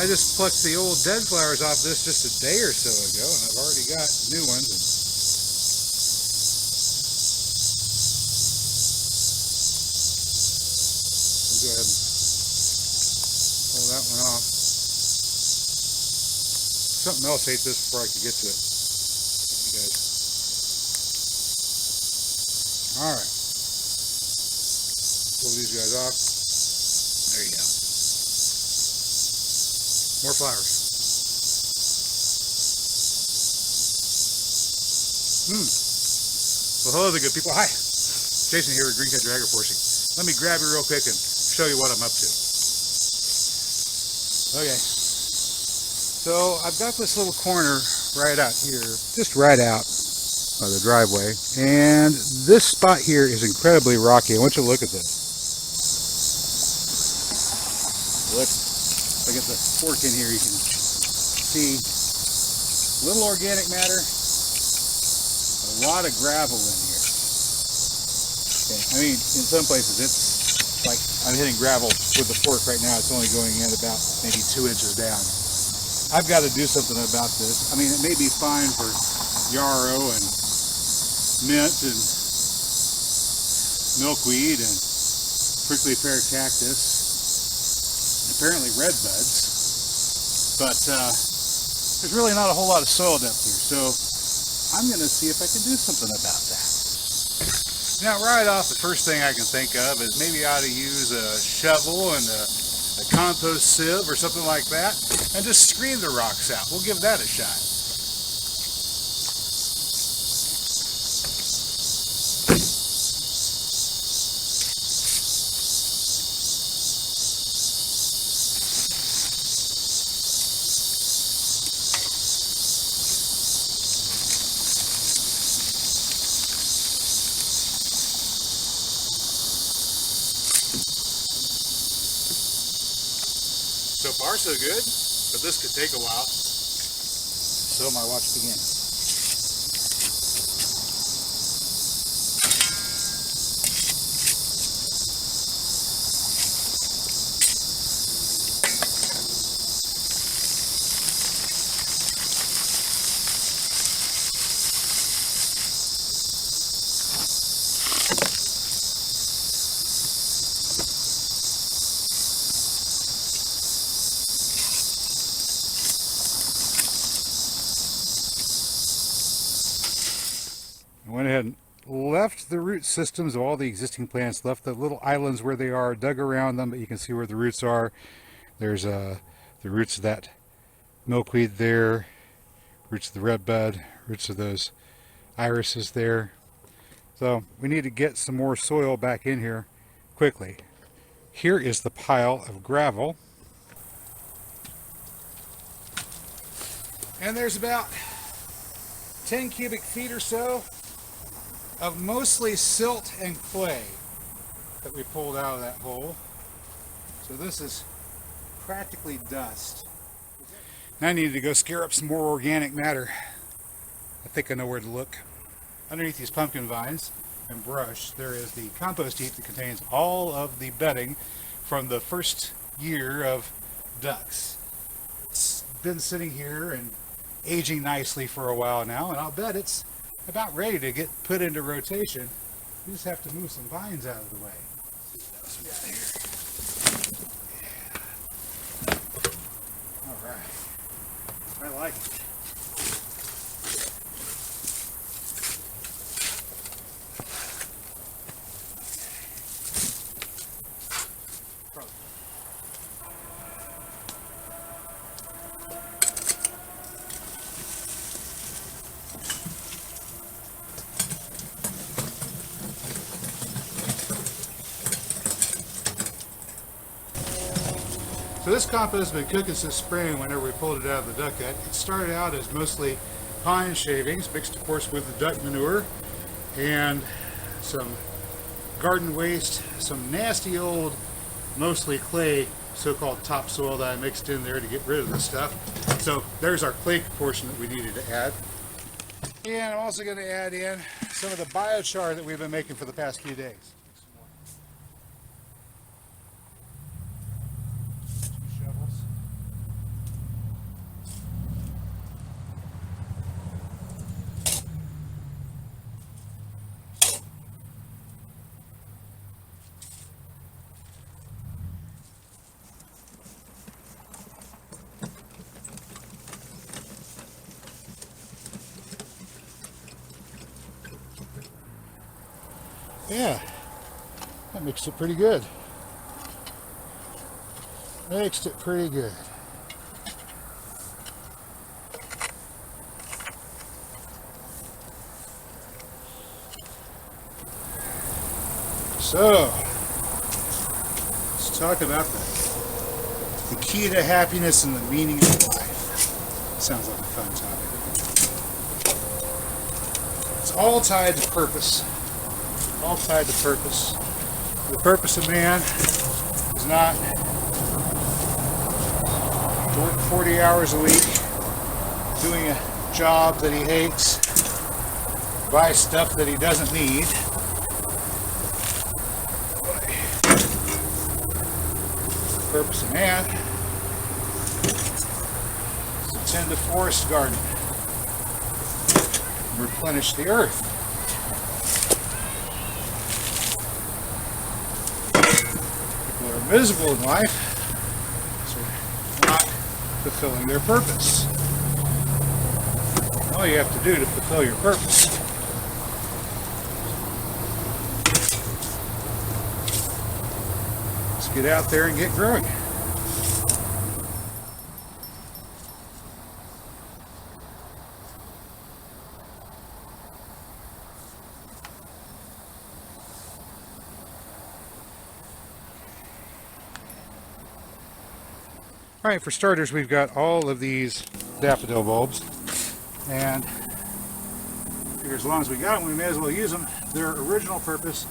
I just plucked the old dead flowers off this just a day or so ago, and I've already got new ones. I'll go ahead and pull that one off. Something else ate this before I could get to it. You guys. All right. Pull these guys off. There you go. More flowers. Well, hello there, good people. Hi. Jason here with Green Country Agroforestry. Let me grab you real quick and show you what I'm up to. Okay. So I've got this little corner right out here, just right out of the driveway, and this spot here is incredibly rocky. I want you to look at this. Look at the fork in here. You can see a little organic matter, a lot of gravel in here. Okay. I mean, in some places it's like I'm hitting gravel with the fork right now. It's only going in about maybe 2 inches down. I've got to do something about this. I mean, it may be fine for yarrow and mint and milkweed and prickly pear cactus, and apparently red buds, but there's really not a whole lot of soil depth here, so I'm going to see if I can do something about that. Now, right off, the first thing I can think of is maybe I ought to use a shovel and a compost sieve or something like that, and just screen the rocks out. We'll give that a shot. So far, so good, but this could take a while. So my watch begins. I went ahead and left the root systems of all the existing plants, left the little islands where they are, dug around them, but you can see where the roots are. There's the roots of that milkweed there, roots of the redbud, roots of those irises there. So we need to get some more soil back in here quickly. Here is the pile of gravel. And there's about 10 cubic feet or so of mostly silt and clay that we pulled out of that hole. So this is practically dust. Now I need to go scare up some more organic matter. I think I know where to look. Underneath these pumpkin vines and brush, there is the compost heap that contains all of the bedding from the first year of ducks. It's been sitting here and aging nicely for a while now, and I'll bet it's about ready to get put into rotation. We just have to move some vines out of the way. Yeah. All right. I like it. So this compost has been cooking since spring whenever we pulled it out of the duck hut. It started out as mostly pine shavings, mixed of course with the duck manure and some garden waste, some nasty old, mostly clay, so-called topsoil that I mixed in there to get rid of the stuff. So there's our clay portion that we needed to add. And I'm also going to add in some of the biochar that we've been making for the past few days. Yeah, that makes it pretty good. Makes it pretty good. So, let's talk about the key to happiness and the meaning of life. Sounds like a fun topic. It's all tied to purpose. All tied to purpose. The purpose of man is not to work 40 hours a week, doing a job that he hates, buy stuff that he doesn't need. The purpose of man is to tend a forest garden, and replenish the earth. People are miserable in life, so not fulfilling their purpose. All you have to do to fulfill your purpose is get out there and get growing. All right, for starters, we've got all of these daffodil bulbs, and I figure as long as we got them, we may as well use them. Their original purpose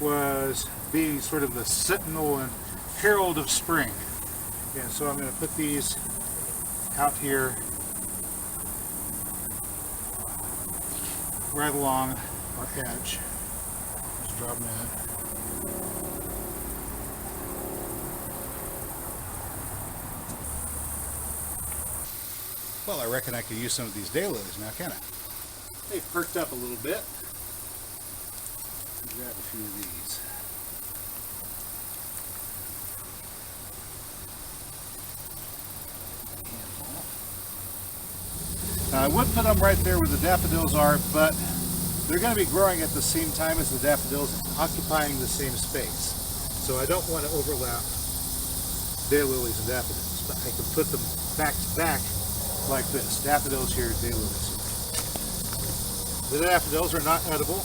was being sort of the sentinel and herald of spring. And so I'm going to put these out here right along our edge. Just drop them in. Well, I reckon I could use some of these daylilies now, can I? They've perked up a little bit. Grab a few of these. Now, I would put them right there where the daffodils are, but they're going to be growing at the same time as the daffodils, occupying the same space. So I don't want to overlap daylilies and daffodils, but I can put them back to back like this. Daffodils here, daylilies here. The daffodils are not edible,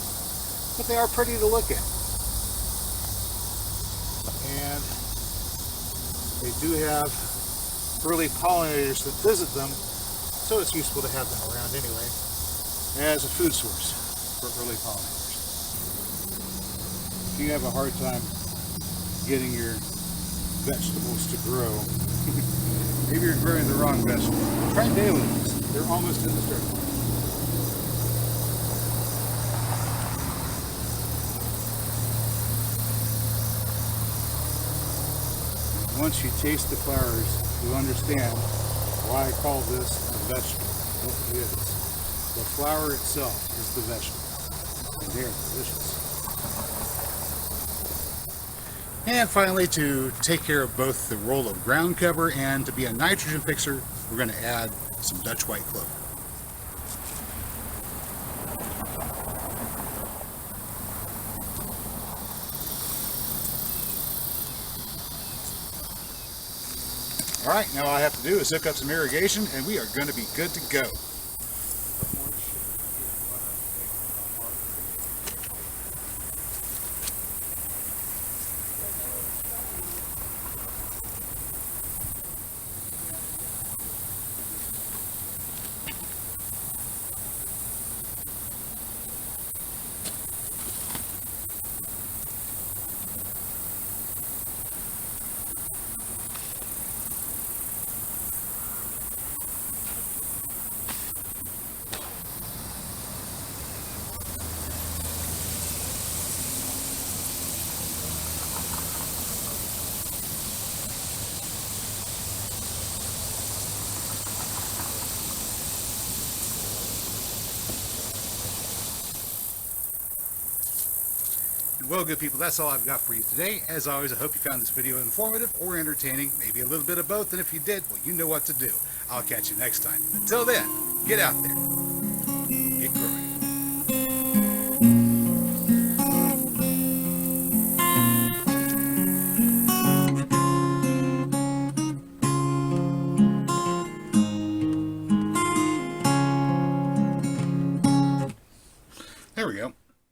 but they are pretty to look at. And they do have early pollinators that visit them, so it's useful to have them around anyway as a food source for early pollinators. If you have a hard time getting your vegetables to grow, maybe you're growing the wrong vegetable. Try daylilies. They're almost indestructible. Once you taste the flowers, you understand why I call this a vegetable. What it is. The flower itself is the vegetable. And they're delicious. And finally, to take care of both the role of ground cover and to be a nitrogen fixer, we're going to add some Dutch white clover. All right, now all I have to do is hook up some irrigation and we are going to be good to go. Well, good people, that's all I've got for you today. As always, I hope you found this video informative or entertaining, maybe a little bit of both, and if you did, well, you know what to do. I'll catch you next time. Until then, get out there.